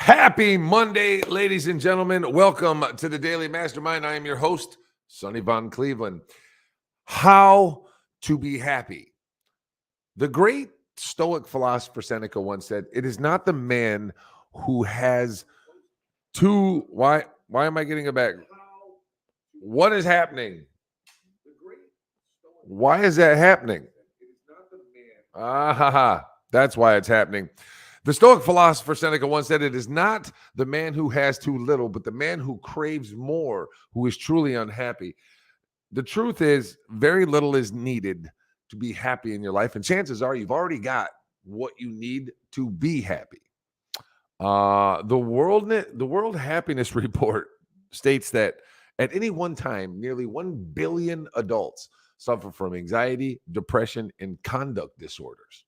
Happy Monday, ladies and gentlemen. Welcome to the Daily Mastermind. I am your host, Sonny Von Cleveland. How to be happy. The great Stoic philosopher Seneca once said, "It is not the man who has two." Why am I getting it back? What is happening? Why is that happening? That's why it's happening. The Stoic philosopher Seneca once said, "It is not the man who has too little, but the man who craves more, who is truly unhappy." The truth is, very little is needed to be happy in your life. And chances are you've already got what you need to be happy. The World Happiness Report states that at any one time, nearly 1 billion adults suffer from anxiety, depression, and conduct disorders.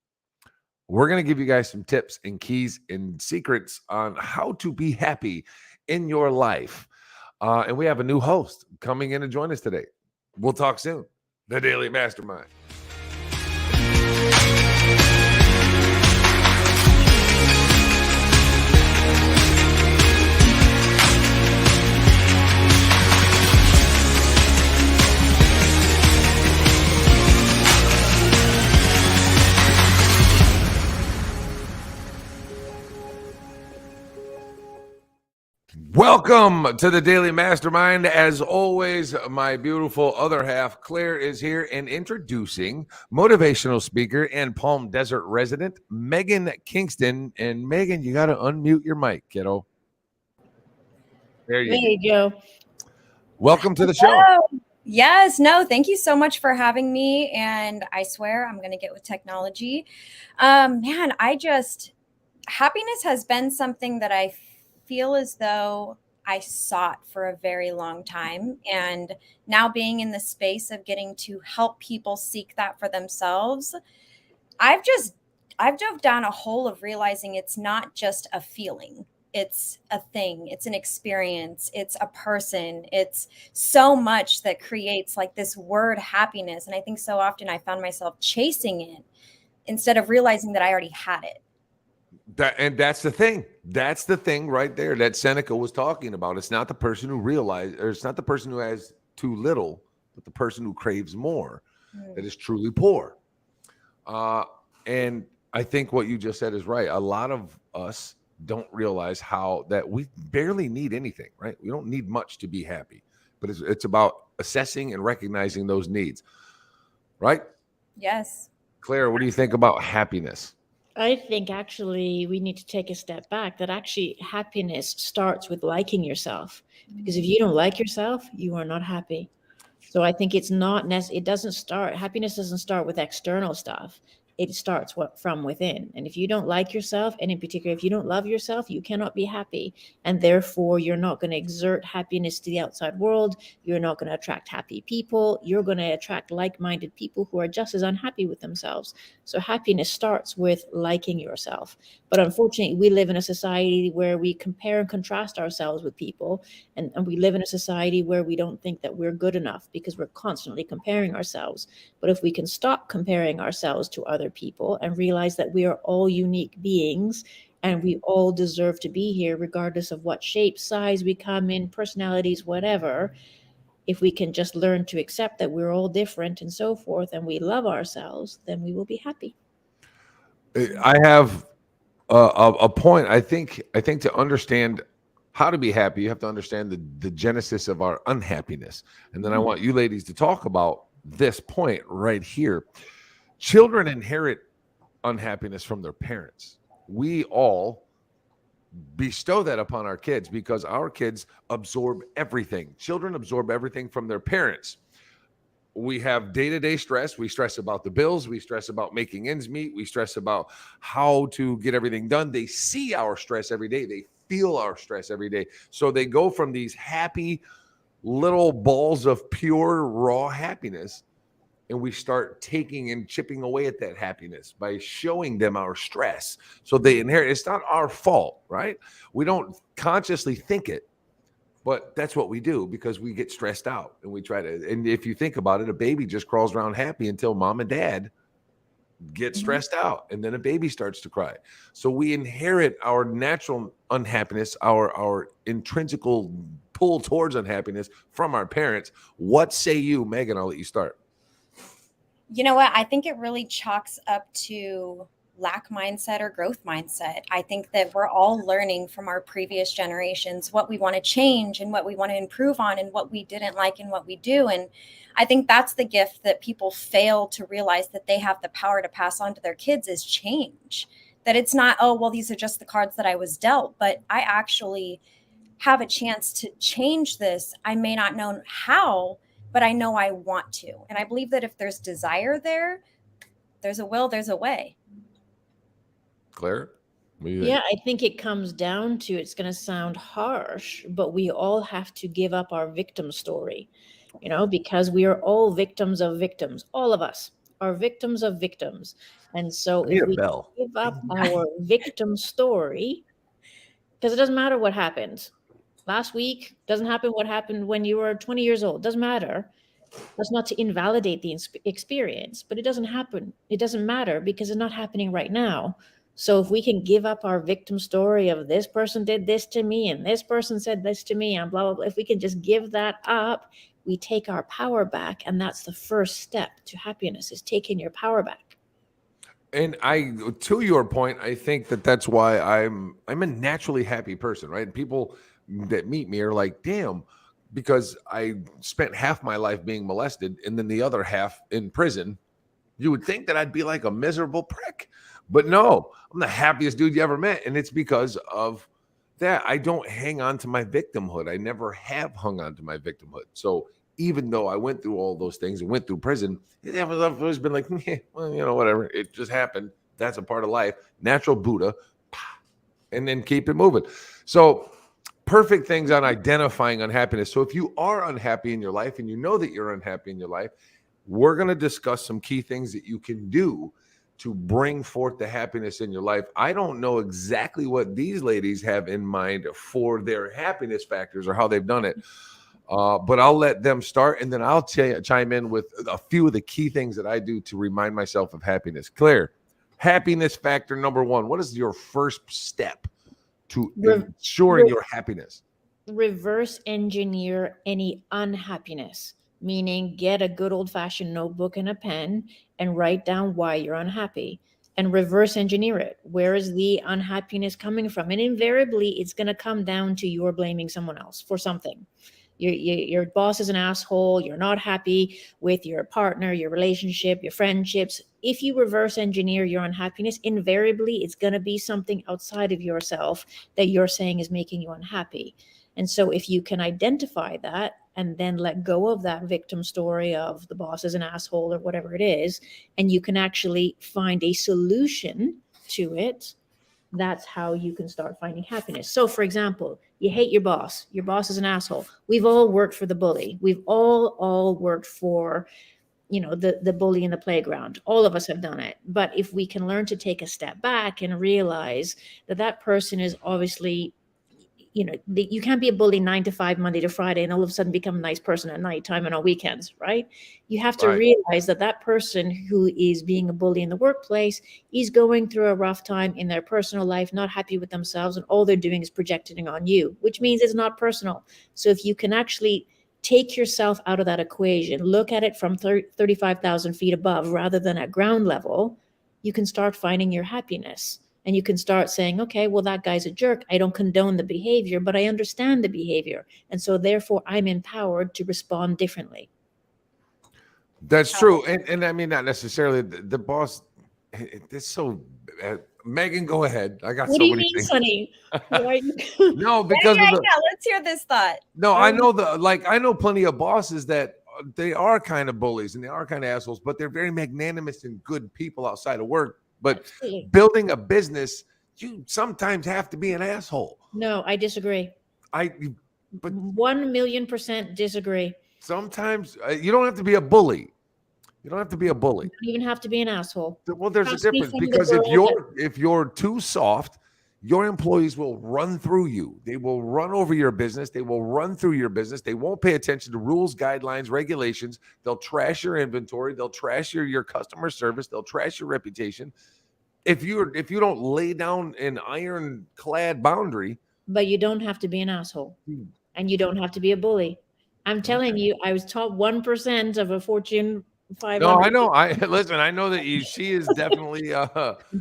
We're going to give you guys some tips and keys and secrets on how to be happy in your life. And we have a new host coming in to join us today. We'll talk soon. The Daily Mastermind. Welcome to the Daily Mastermind. As always, my beautiful other half, Claire, is here and introducing motivational speaker and Palm Desert resident, Megan Kingston. And Megan, you got to unmute your mic, kiddo. There you go. Welcome to the show. Yes, no, thank you so much for having me. And I swear I'm going to get with technology. Happiness has been something that I feel as though I sought for a very long time. And now being in the space of getting to help people seek that for themselves, I've dove down a hole of realizing it's not just a feeling. It's a thing, it's an experience, it's a person, it's so much that creates like this word happiness. And I think so often I found myself chasing it instead of realizing that I already had it. That's the thing. That's the thing right there that Seneca was talking about. It's not the person who it's not the person who has too little, but the person who craves more that is truly poor. And I think what you just said is right. A lot of us don't realize how that we barely need anything, right? We don't need much to be happy, but it's about assessing and recognizing those needs, right? Yes. Claire, what do you think about happiness? I think actually we need to take a step back, that actually happiness starts with liking yourself, because if you don't like yourself, you are not happy. So I think happiness doesn't start with external stuff. It starts from within. And if you don't like yourself, and in particular, if you don't love yourself, you cannot be happy. And therefore, you're not going to exert happiness to the outside world. You're not going to attract happy people. You're going to attract like-minded people who are just as unhappy with themselves. So happiness starts with liking yourself. But unfortunately, we live in a society where we compare and contrast ourselves with people. And we live in a society where we don't think that we're good enough because we're constantly comparing ourselves. But if we can stop comparing ourselves to other people and realize that we are all unique beings and we all deserve to be here regardless of what shape, size we come in, personalities, whatever, if we can just learn to accept that we're all different and so forth, and we love ourselves, then we will be happy. I have a point. I think to understand how to be happy, you have to understand the genesis of our unhappiness. And then I want you ladies to talk about this point right here. Children inherit unhappiness from their parents. We all bestow that upon our kids because our kids absorb everything. Children absorb everything from their parents. We have day-to-day stress. We stress about the bills. We stress about making ends meet. We stress about how to get everything done. They see our stress every day. They feel our stress every day. So they go from these happy little balls of pure, raw happiness, and we start taking and chipping away at that happiness by showing them our stress. So they inherit. It's not our fault, right? We don't consciously think it, but that's what we do because we get stressed out and we try to. And if you think about it, a baby just crawls around happy until mom and dad get stressed out, and then a baby starts to cry. So we inherit our natural unhappiness, our intrinsical pull towards unhappiness from our parents. What say you, Megan? I'll let you start. You know what? I think it really chalks up to lack mindset or growth mindset. I think that we're all learning from our previous generations what we want to change and what we want to improve on and what we didn't like and what we do. And I think that's the gift that people fail to realize that they have the power to pass on to their kids is change. That it's not, oh, well, these are just the cards that I was dealt, but I actually have a chance to change this. I may not know how, but I know I want to. And I believe that if there's desire there, there's a will, there's a way. Claire? What do you Yeah, think? I think it comes down to, it's going to sound harsh, but we all have to give up our victim story, because we are all victims of victims. All of us are victims of victims. And so I need if a we bell. give up our victim story, because it doesn't matter what happened last week, doesn't happen what happened when you were 20 years old, doesn't matter. That's not to invalidate the experience, but it doesn't happen. It doesn't matter because it's not happening right now. So if we can give up our victim story of this person did this to me and this person said this to me and blah, blah, blah, if we can just give that up, we take our power back. And that's the first step to happiness, is taking your power back. And to your point, I think that's why I'm a naturally happy person, right? And people that meet me are like, damn, because I spent half my life being molested and then the other half in prison. You would think that I'd be like a miserable prick, but no, I'm the happiest dude you ever met. And it's because of that. I don't hang on to my victimhood. I never have hung on to my victimhood. So even though I went through all those things and went through prison, I've always been like, well, whatever. It just happened. That's a part of life. Natural Buddha, and then keep it moving. So perfect things on identifying unhappiness. So if you are unhappy in your life and you know that you're unhappy in your life, we're going to discuss some key things that you can do to bring forth the happiness in your life. I don't know exactly what these ladies have in mind for their happiness factors or how they've done it. But I'll let them start, and then I'll chime in with a few of the key things that I do to remind myself of happiness. Claire, happiness factor number one. What is your first step to ensuring your happiness? Reverse engineer any unhappiness, meaning get a good old-fashioned notebook and a pen and write down why you're unhappy and reverse engineer it. Where is the unhappiness coming from? And invariably, it's going to come down to you're blaming someone else for something. Your boss is an asshole. You're not happy with your partner, your relationship, your friendships. If you reverse engineer your unhappiness, invariably, it's going to be something outside of yourself that you're saying is making you unhappy. And so if you can identify that and then let go of that victim story of the boss is an asshole or whatever it is, and you can actually find a solution to it, that's how you can start finding happiness. So for example, you hate your boss is an asshole. We've all worked for the bully. We've all worked for, the bully in the playground. All of us have done it. But if we can learn to take a step back and realize that person is obviously, you can't be a bully 9 to 5, Monday to Friday, and all of a sudden become a nice person at nighttime and on weekends, right? You have to realize that person who is being a bully in the workplace is going through a rough time in their personal life, not happy with themselves, and all they're doing is projecting on you, which means it's not personal. So if you can actually take yourself out of that equation, look at it from 35,000 feet above rather than at ground level, you can start finding your happiness. And you can start saying, okay, well, that guy's a jerk. I don't condone the behavior, but I understand the behavior. And so therefore, I'm empowered to respond differently. That's true. And I mean, not necessarily the boss. It's so Megan, go ahead. I got what so do you many mean, things. Sonny? No, because yeah, let's hear this thought. No, I know I know plenty of bosses that they are kind of bullies and they are kind of assholes, but they're very magnanimous and good people outside of work. But Absolutely. building a business, you sometimes have to be an asshole. No, I disagree. But 1,000,000% disagree. Sometimes you don't have to be a bully. You don't have to be a bully. You don't even have to be an asshole. Well, there's a difference, because if you're too soft, your employees will run through you. They will run over your business. They will run through your business. They won't pay attention to rules, guidelines, regulations. They'll trash your inventory. They'll trash your customer service. They'll trash your reputation. if you don't lay down an ironclad boundary. But you don't have to be an asshole, Hmm. and you don't have to be a bully. I'm telling you, I was top 1% of a Fortune 500. No, I know. I listen. I know that she is definitely.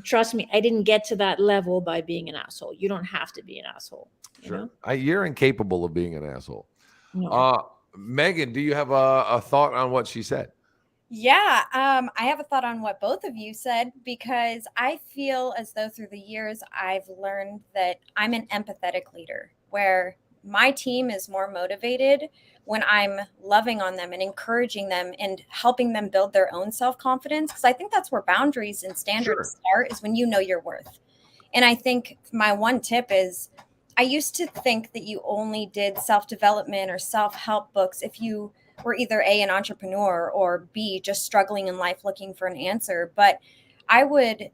Trust me, I didn't get to that level by being an asshole. You don't have to be an asshole. You Sure. know? You're incapable of being an asshole. No. Megan, do you have a thought on what she said? Yeah, I have a thought on what both of you said, because I feel as though through the years I've learned that I'm an empathetic leader, where my team is more motivated when I'm loving on them and encouraging them and helping them build their own self-confidence. Because I think that's where boundaries and standards start, is when you know your worth. And I think my one tip is, I used to think that you only did self-development or self-help books if you were either A, an entrepreneur, or B, just struggling in life looking for an answer. But I would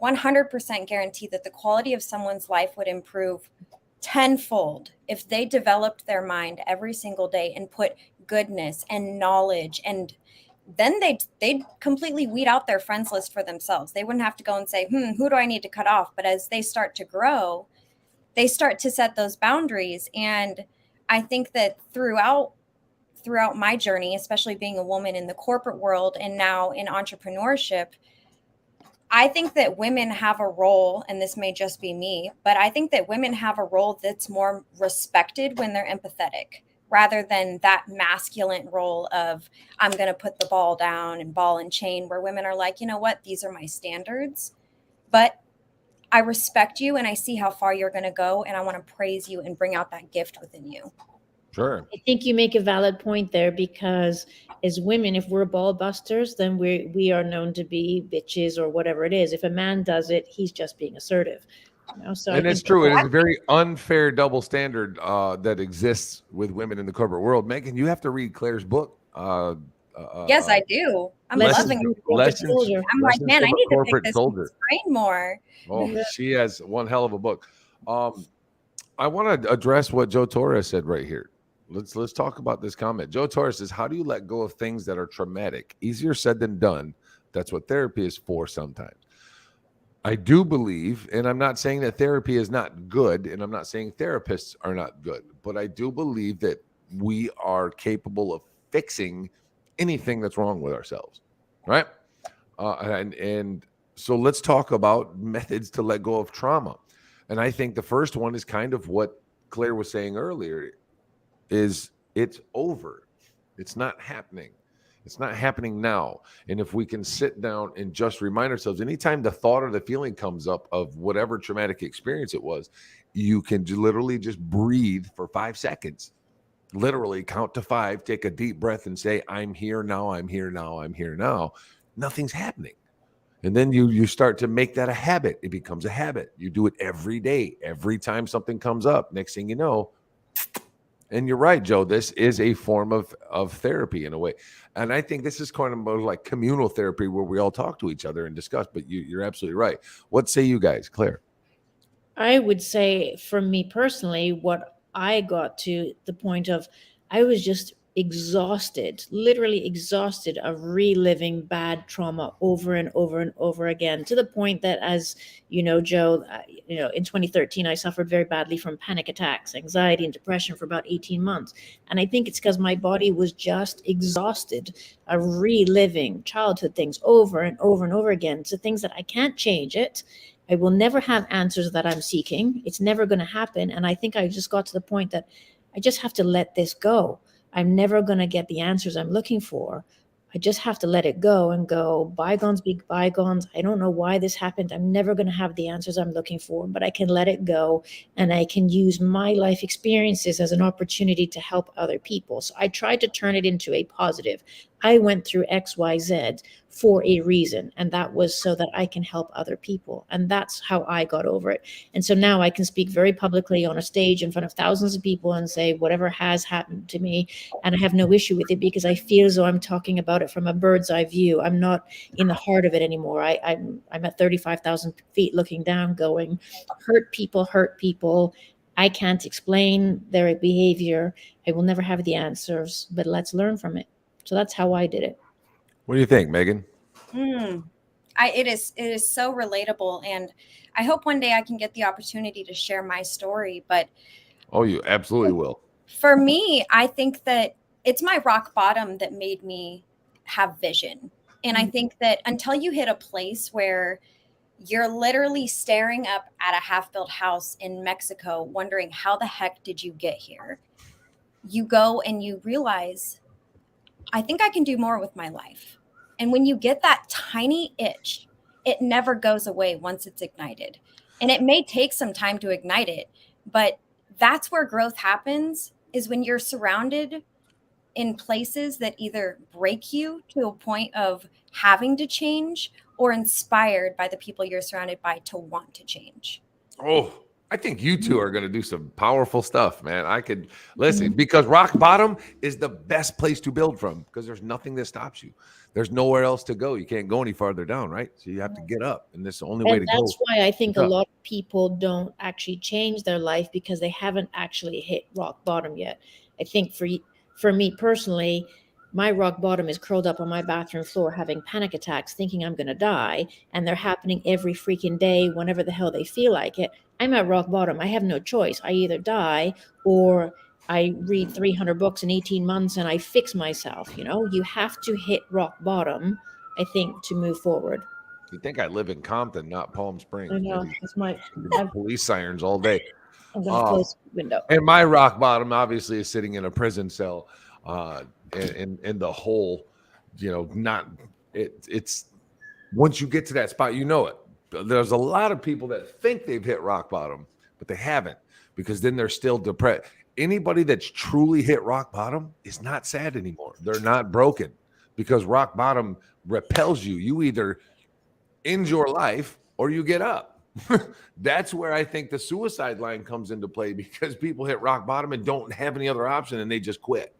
100% guarantee that the quality of someone's life would improve tenfold if they developed their mind every single day and put goodness and knowledge, and then they'd completely weed out their friends list for themselves. They wouldn't have to go and say, who do I need to cut off? But as they start to grow, they start to set those boundaries. And I think that throughout my journey, especially being a woman in the corporate world and now in entrepreneurship, I think that women have a role, and this may just be me, but I think that women have a role that's more respected when they're empathetic, rather than that masculine role of, I'm going to put the ball down and ball and chain, where women are like, you know what, these are my standards, but I respect you and I see how far you're going to go, and I want to praise you and bring out that gift within you. Sure. I think you make a valid point there, because as women, if we're ball busters, then we are known to be bitches or whatever it is. If a man does it, he's just being assertive. You know? So And it's true. It is a very unfair double standard that exists with women in the corporate world. Megan, you have to read Claire's book. Yes, I do. I'm loving it. Lessons. I'm like, man, I need to pick this soldier. brain more. Oh, she has one hell of a book. I want to address what Joe Torres said right here. Let's talk about this comment. Joe Torres says, how do you let go of things that are traumatic? Easier said than done. That's what therapy is for sometimes. I do believe, and I'm not saying that therapy is not good, and I'm not saying therapists are not good, but I do believe that we are capable of fixing anything that's wrong with ourselves, right? And so let's talk about methods to let go of trauma. And I think the first one is kind of what Claire was saying earlier, is it's over. It's not happening. It's not happening now. And if we can sit down and just remind ourselves, anytime the thought or the feeling comes up of whatever traumatic experience it was, you can literally just breathe for 5 seconds. Literally count to 5, take a deep breath and say, I'm here now, I'm here now, I'm here now. Nothing's happening. And then you start to make that a habit. It becomes a habit. You do it every day. Every time something comes up, next thing you know, and you're right, Joe, this is a form of therapy in a way. And I think this is kind of more like communal therapy, where we all talk to each other and discuss, but you're absolutely right. What say you guys, Claire? I would say, for me personally, what I got to the point of, I was just exhausted, literally exhausted of reliving bad trauma over and over and over again, to the point that, as you know, Joe, in 2013, I suffered very badly from panic attacks, anxiety, and depression for about 18 months. And I think it's because my body was just exhausted of reliving childhood things over and over and over again. So things that I can't change it. I will never have answers that I'm seeking. It's never going to happen. And I think I just got to the point that I just have to let this go. I'm never going to get the answers I'm looking for. I just have to let it go and go, bygones be bygones. I don't know why this happened. I'm never going to have the answers I'm looking for, but I can let it go, and I can use my life experiences as an opportunity to help other people. So I tried to turn it into a positive. I went through XYZ for a reason, and that was so that I can help other people. And that's how I got over it. And so now I can speak very publicly on a stage in front of thousands of people and say whatever has happened to me, and I have no issue with it, because I feel as though I'm talking about it from a bird's eye view. I'm not in the heart of it anymore. I'm at 35,000 feet looking down going, hurt people. I can't explain their behavior. I will never have the answers, but let's learn from it. So that's how I did it. What do you think, Megan? It is so relatable, and I hope one day I can get the opportunity to share my story. But Oh, you absolutely will. for me, I think that it's my rock bottom that made me have vision. And I think that until you hit a place where you're literally staring up at a half-built house in Mexico, wondering how the heck did you get here? You go and you realize, I think I can do more with my life. And when you get that tiny itch, it never goes away once it's ignited. And it may take some time to ignite it, but that's where growth happens, is when you're surrounded in places that either break you to a point of having to change, or inspired by the people you're surrounded by to want to change. Oh, I think you two are going to do some powerful stuff, man. I could listen, because rock bottom is the best place to build from, because there's nothing that stops you. There's nowhere else to go. You can't go any farther down, right? So you have to get up, and this is the only way to go. That's why I think a Up. lot of people don't actually change their life, because they haven't actually hit rock bottom yet. I think for me personally, my rock bottom is curled up on my bathroom floor having panic attacks, thinking I'm going to die, and they're happening every freaking day whenever the hell they feel like it. I'm at rock bottom. I have no choice. I either die or I read 300 books in 18 months and I fix myself. You have to hit rock bottom, I think, to move forward. You think I live in Compton, not Palm Springs? I know. Maybe. It's my. Police sirens all day. I'm going to close the window. And my rock bottom obviously is sitting in a prison cell, in the hole. It's once you get to that spot, you know it. There's a lot of people that think they've hit rock bottom, but they haven't, because then they're still depressed. Anybody that's truly hit rock bottom is not sad anymore. They're not broken, because rock bottom repels you. You either end your life or you get up. That's where I think the suicide line comes into play, because people hit rock bottom and don't have any other option, and they just quit.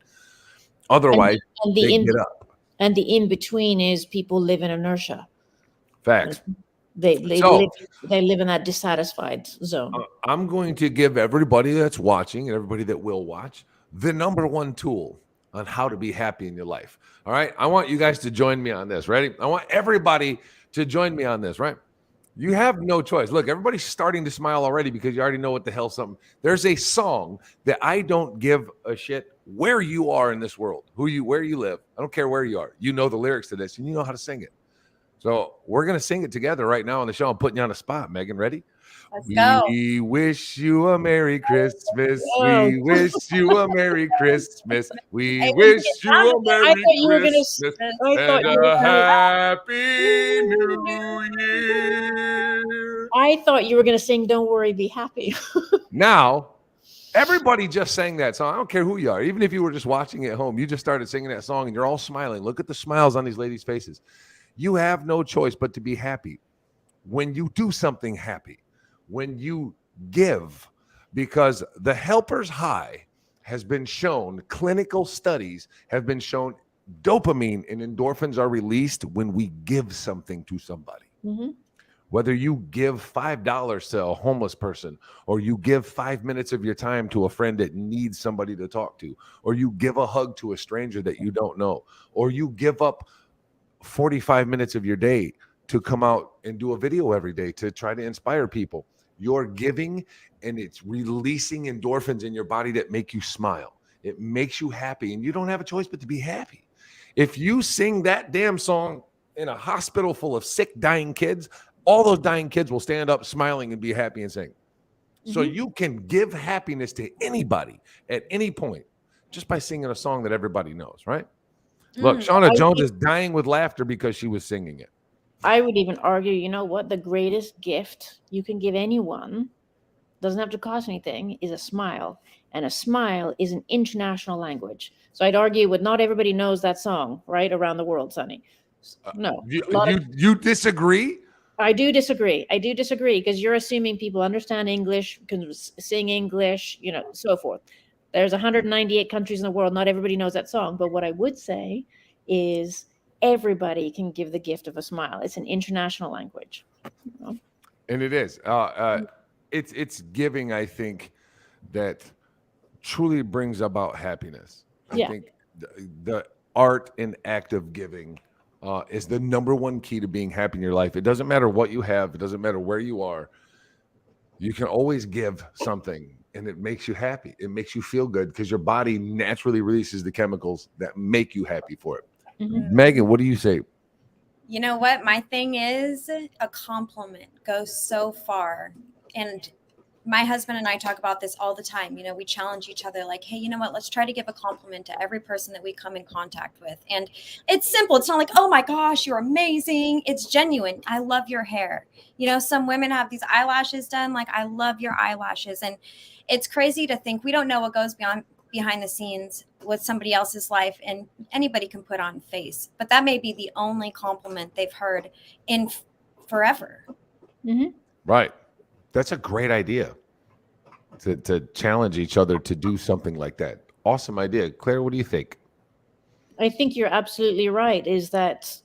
Otherwise, they get up. And the in between is people live in inertia. Facts. They live in that dissatisfied zone. I'm going to give everybody that's watching and everybody that will watch the number one tool on how to be happy in your life. All right. I want you guys to join me on this. Ready? I want everybody to join me on this, right? You have no choice. Look, everybody's starting to smile already, because you already know what the hell something. There's a song that I don't give a shit where you are in this world, where you live. I don't care where you are. You know the lyrics to this and you know how to sing it. So we're going to sing it together right now on the show. I'm putting you on the spot, Megan. Ready? Let's go. We wish you a Merry Christmas. We wish you a Merry Christmas. We wish you a Merry Christmas and a Happy New Year. I thought you were going to sing Don't Worry, Be Happy. Now, everybody just sang that song. I don't care who you are. Even if you were just watching at home, you just started singing that song and you're all smiling. Look at the smiles on these ladies' faces. You have no choice but to be happy. When you do something happy, when you give, because the helper's high has been shown, clinical studies have been shown, dopamine and endorphins are released when we give something to somebody. Mm-hmm. Whether you give $5 to a homeless person, or you give 5 minutes of your time to a friend that needs somebody to talk to, or you give a hug to a stranger that you don't know, or you give up 45 minutes of your day to come out and do a video every day to try to inspire people. You're giving, and it's releasing endorphins in your body that make you smile. It makes you happy, and you don't have a choice but to be happy. If you sing that damn song in a hospital full of sick, dying kids, all those dying kids will stand up smiling and be happy and sing. Mm-hmm. So you can give happiness to anybody at any point just by singing a song that everybody knows, right? Look, Shauna Jones is dying with laughter because she was singing it. I would even argue, you know what? The greatest gift you can give anyone, doesn't have to cost anything, is a smile. And a smile is an international language. So I'd argue with not everybody knows that song, right? Around the world, Sonny. No. You disagree? I do disagree. Because you're assuming people understand English, can sing English, so forth. There's 198 countries in the world. Not everybody knows that song. But what I would say is everybody can give the gift of a smile. It's an international language. And it is. It's giving, I think, that truly brings about happiness. I think the art and act of giving is the number one key to being happy in your life. It doesn't matter what you have. It doesn't matter where you are. You can always give something, and it makes you happy. It makes you feel good because your body naturally releases the chemicals that make you happy for it. Mm-hmm. Megan, what do you say? You know what? My thing is, a compliment goes so far. And my husband and I talk about this all the time. You know, we challenge each other like, hey, you know what? Let's try to give a compliment to every person that we come in contact with. And it's simple. It's not like, oh my gosh, you're amazing. It's genuine. I love your hair. You know, some women have these eyelashes done. Like, I love your eyelashes. And it's crazy to think we don't know what goes behind the scenes with somebody else's life, and anybody can put on face, but that may be the only compliment they've heard in forever. Mm-hmm. Right. That's a great idea to challenge each other to do something like that. Awesome idea. Claire, what do you think? I think you're absolutely right, is that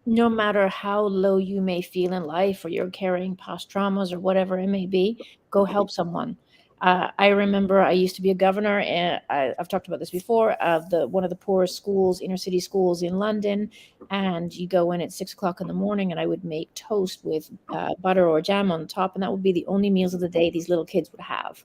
no matter how low you may feel in life, or you're carrying past traumas or whatever it may be, go help someone. I remember I used to be a governor, and I've talked about this before, of one of the poorest schools, inner city schools in London. And you go in at 6 o'clock in the morning, and I would make toast with butter or jam on top. And that would be the only meals of the day these little kids would have.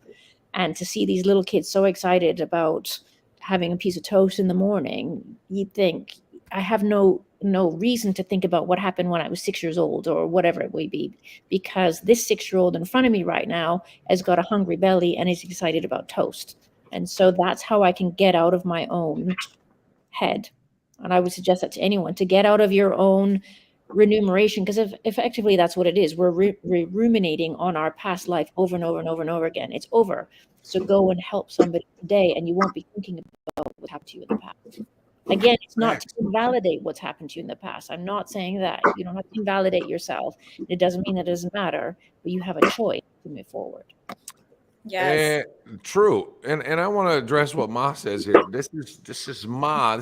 And to see these little kids so excited about having a piece of toast in the morning, you'd think, I have no reason to think about what happened when I was 6 years old or whatever it may be, because this 6-year-old in front of me right now has got a hungry belly and is excited about toast. And so that's how I can get out of my own head. And I would suggest that to anyone, to get out of your own remuneration, because effectively that's what it is. We're ruminating on our past life over and over and over and over again. It's over. So go and help somebody today, and you won't be thinking about what happened to you in the past. Again, it's not to invalidate what's happened to you in the past. I'm not saying that. You don't have to invalidate yourself. It doesn't mean that it doesn't matter, but you have a choice to move forward. Yes. True. And I want to address what Ma says here. This is Ma.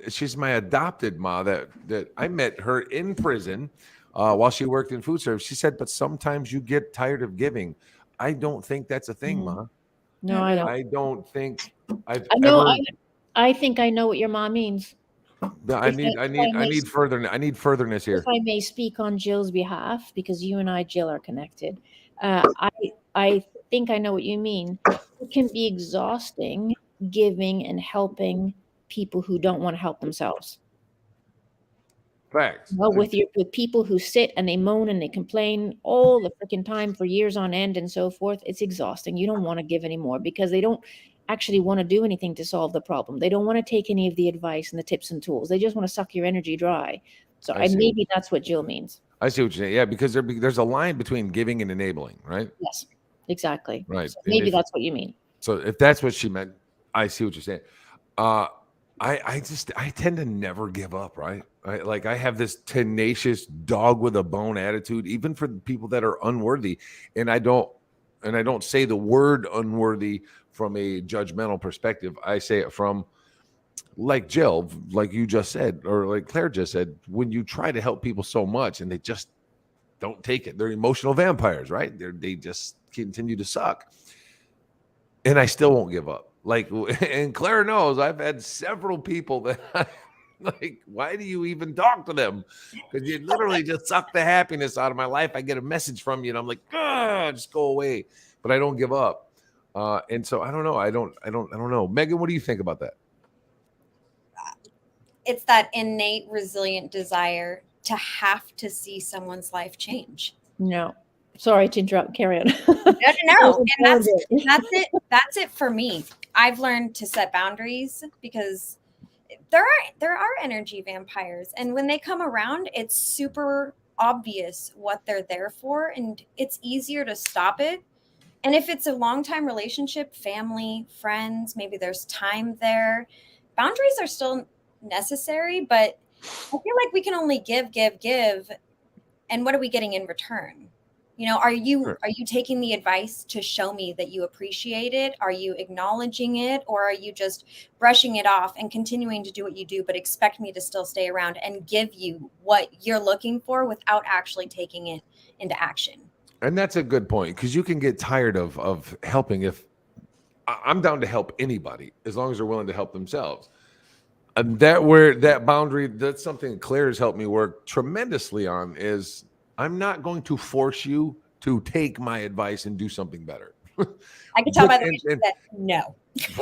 She's my adopted Ma that I met her in prison while she worked in food service. She said, but sometimes you get tired of giving. I don't think that's a thing, Ma. No, I don't. I don't think I've know. ever. I think I know what your mom means. I need furtherness here. If I may speak on Jill's behalf, because you and I, Jill, are connected. I think I know what you mean. It can be exhausting giving and helping people who don't want to help themselves. Facts. Well, with people who sit and they moan and they complain all the freaking time for years on end and so forth, it's exhausting. You don't want to give anymore because they don't actually want to do anything to solve the problem. They don't want to take any of the advice and the tips and tools. They just want to suck your energy dry. So maybe that's what Jill means. I see what you're saying. Yeah, because there's a line between giving and enabling, right? Yes, exactly. Right. So maybe that's what you mean. So if that's what she meant, I see what you're saying. I tend to never give up, right? I have this tenacious dog with a bone attitude, even for the people that are unworthy. And I don't say the word unworthy from a judgmental perspective. I say it from, like Jill, like you just said, or like Claire just said, when you try to help people so much and they just don't take it. They're emotional vampires, right? They just continue to suck. And I still won't give up. And Claire knows I've had several people that like, why do you even talk to them? Because you literally just suck the happiness out of my life. I get a message from you and I'm like, just go away. But I don't give up. And so I don't know. I don't know. Megan, what do you think about that? It's that innate, resilient desire to have to see someone's life change. No. Sorry to interrupt. Carry on. No. And that's it. That's it for me. I've learned to set boundaries because there are energy vampires. And when they come around, it's super obvious what they're there for. And it's easier to stop it. And if it's a long-time relationship, family, friends, maybe there's time there, boundaries are still necessary, but I feel like we can only give. And what are we getting in return? You know, are you taking the advice to show me that you appreciate it? Are you acknowledging it? Or are you just brushing it off and continuing to do what you do, but expect me to still stay around and give you what you're looking for without actually taking it into action? And that's a good point, because you can get tired of helping. If I'm down to help anybody, as long as they're willing to help themselves. And that boundary, that's something Claire has helped me work tremendously on, is I'm not going to force you to take my advice and do something better. I can tell by the way And- she said no.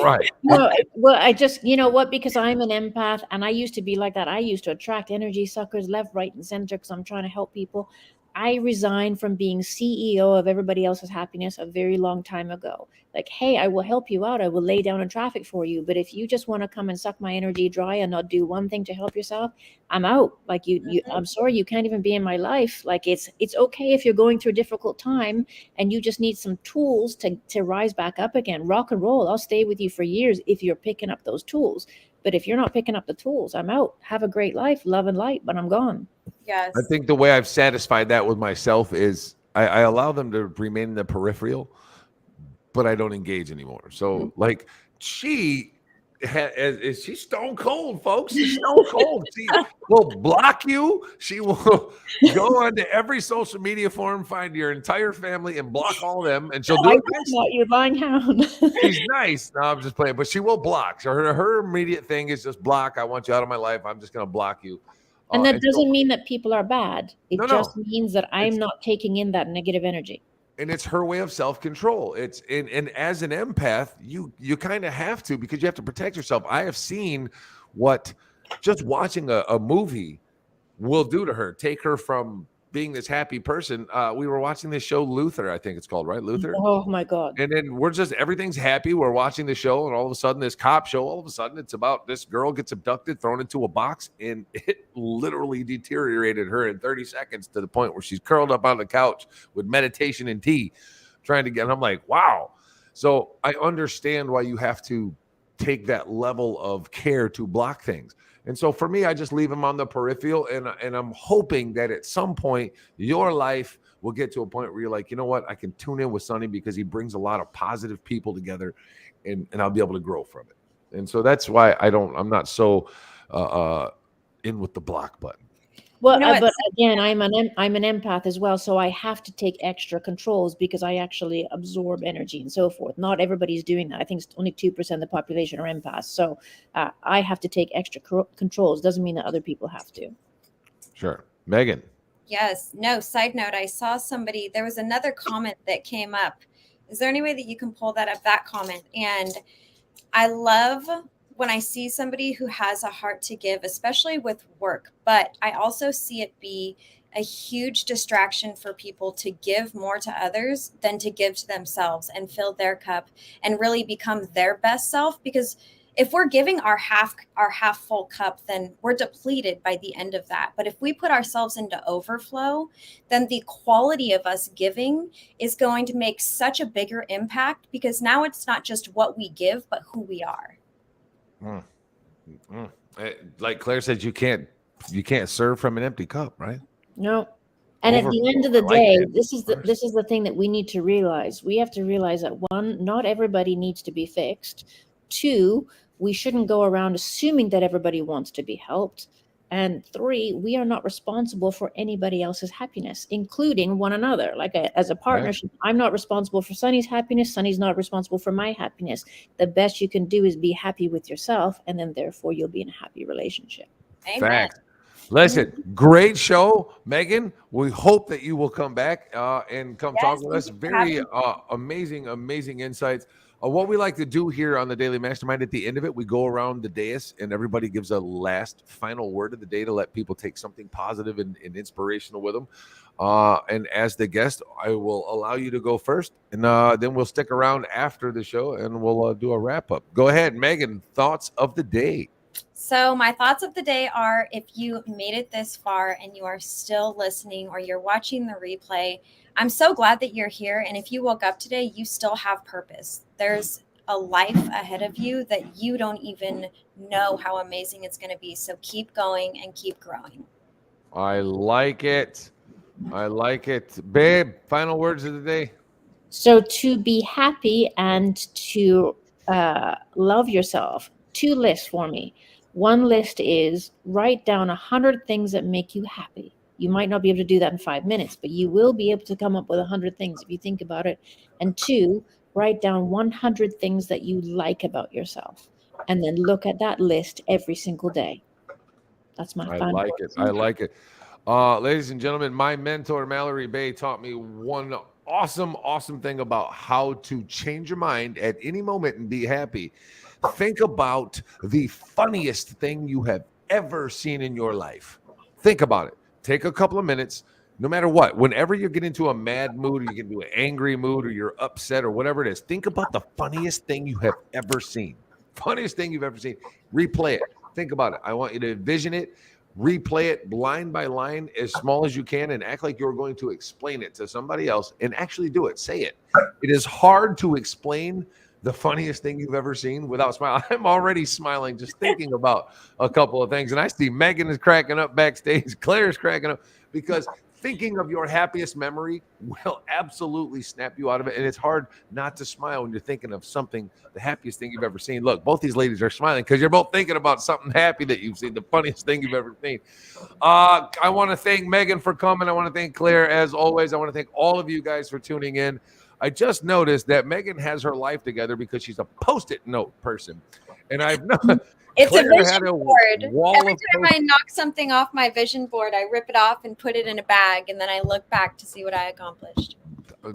right. No, well, I just, you know what, because I'm an empath and I used to be like that. I used to attract energy suckers left, right, and center because I'm trying to help people. I resigned from being CEO of everybody else's happiness a very long time ago. Like, hey, I will help you out. I will lay down in traffic for you. But if you just want to come and suck my energy dry and not do one thing to help yourself, I'm out. Like I'm sorry, you can't even be in my life. Like it's okay if you're going through a difficult time and you just need some tools to rise back up again. Rock and roll. I'll stay with you for years if you're picking up those tools. But if you're not picking up the tools, I'm out. Have a great life, love and light, but I'm gone. Yes. I think the way I've satisfied that with myself is I allow them to remain in the peripheral, but I don't engage anymore. So like she's stone cold, folks. She's stone cold. She will block you. She will go onto every social media forum, find your entire family, and block all of them. And she'll do it Not you lying hound. She's nice. No, I'm just playing, but she will block. So her immediate thing is just block. I want you out of my life. I'm just going to block you. And that doesn't mean that people are bad. It just means that I'm not taking in that negative energy. And it's her way of self-control. It's and as an empath, you kind of have to, because you have to protect yourself. I have seen what just watching a movie will do to her. Take her from being this happy person. We were watching this show, Luther, I think it's called, right? Luther. Oh my God. And then everything's happy. We're watching the show, and all of a sudden, this cop show, all of a sudden, it's about this girl gets abducted, thrown into a box, and it literally deteriorated her in 30 seconds to the point where she's curled up on the couch with meditation and tea, trying to get. And I'm like, wow. So I understand why you have to take that level of care to block things. And so for me, I just leave them on the peripheral, and I'm hoping that at some point your life will get to a point where you're like, you know what, I can tune in with Sonny because he brings a lot of positive people together, and I'll be able to grow from it. And so that's why I'm not so in with the block button. Well, but again, I'm an empath as well, so I have to take extra controls because I actually absorb energy and so forth. Not everybody's doing that. I think it's only 2% of the population are empaths, so I have to take extra controls. Doesn't mean that other people have to. Sure, Megan. Yes. No. Side note: I saw somebody. There was another comment that came up. Is there any way that you can pull that up? That comment, and I love when I see somebody who has a heart to give, especially with work, but I also see it be a huge distraction for people to give more to others than to give to themselves and fill their cup and really become their best self. Because if we're giving our half full cup, then we're depleted by the end of that. But if we put ourselves into overflow, then the quality of us giving is going to make such a bigger impact, because now it's not just what we give, but who we are. Like Claire said, you can't serve from an empty cup, right? No. And at the end of the day, this is the thing that we need to realize. We have to realize that, one, not everybody needs to be fixed. Two, we shouldn't go around assuming that everybody wants to be helped. And three, we are not responsible for anybody else's happiness, including one another. Like as a partnership, right. I'm not responsible for Sonny's happiness. Sonny's not responsible for my happiness. The best you can do is be happy with yourself, and then therefore you'll be in a happy relationship. Amen. Fact. Listen, great show, Megan. We hope that you will come back and come talk with us. Very amazing insights. What we like to do here on the Daily Mastermind, at the end of it, we go around the dais and everybody gives a last final word of the day to let people take something positive and inspirational with them. And as the guest, I will allow you to go first, and then we'll stick around after the show and we'll do a wrap up. Go ahead, Megan. Thoughts of the day. So my thoughts of the day are, if you made it this far and you are still listening or you're watching the replay, I'm so glad that you're here. And if you woke up today, you still have purpose. There's a life ahead of you that you don't even know how amazing it's going to be. So keep going and keep growing. I like it. Babe, final words of the day. So to be happy and to love yourself, 2 lists for me. One list is write down 100 things that make you happy. You might not be able to do that in 5 minutes, but you will be able to come up with 100 things if you think about it. And 2, write down 100 things that you like about yourself. and then look at that list every single day. That's my I final like words. it. I like it. Ladies and gentlemen, my mentor, Mallory Bay, taught me one awesome thing about how to change your mind at any moment and be happy. Think about the funniest thing you have ever seen in your life. Think about it. Take a couple of minutes, no matter what. Whenever you get into a mad mood or you get into an angry mood or you're upset or whatever it is, think about the funniest thing you have ever seen. Funniest thing you've ever seen. Replay it. Think about it. I want you to envision it. Replay it line by line as small as you can and act like you're going to explain it to somebody else and actually do it. Say it. It is hard to explain the funniest thing you've ever seen without smiling. I'm already smiling just thinking about a couple of things. And I see Megan is cracking up backstage. Claire's cracking up because thinking of your happiest memory will absolutely snap you out of it. And it's hard not to smile when you're thinking of something, the happiest thing you've ever seen. Look, both these ladies are smiling because you're both thinking about something happy that you've seen, the funniest thing you've ever seen. I want to thank Megan for coming. I want to thank Claire, as always. I want to thank all of you guys for tuning in. I just noticed that Megan has her life together because she's a Post-it note person. And I've It's Claire a vision had a board. wall Every of time I knock something off my vision board, I rip it off and put it in a bag, and then I look back to see what I accomplished.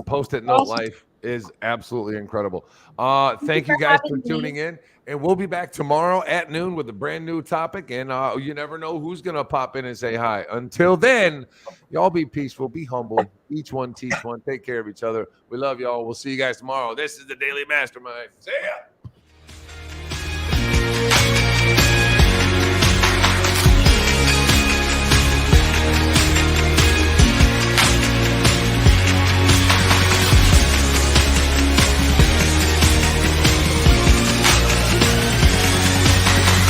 Post-it note life is absolutely incredible. Thank you guys for tuning in, and we'll be back tomorrow at noon with a brand new topic. And you never know who's gonna pop in and say hi. Until then, y'all be peaceful, be humble. Each one teach one. Take care of each other. We love y'all. We'll see you guys tomorrow. This is the Daily Mastermind. See ya.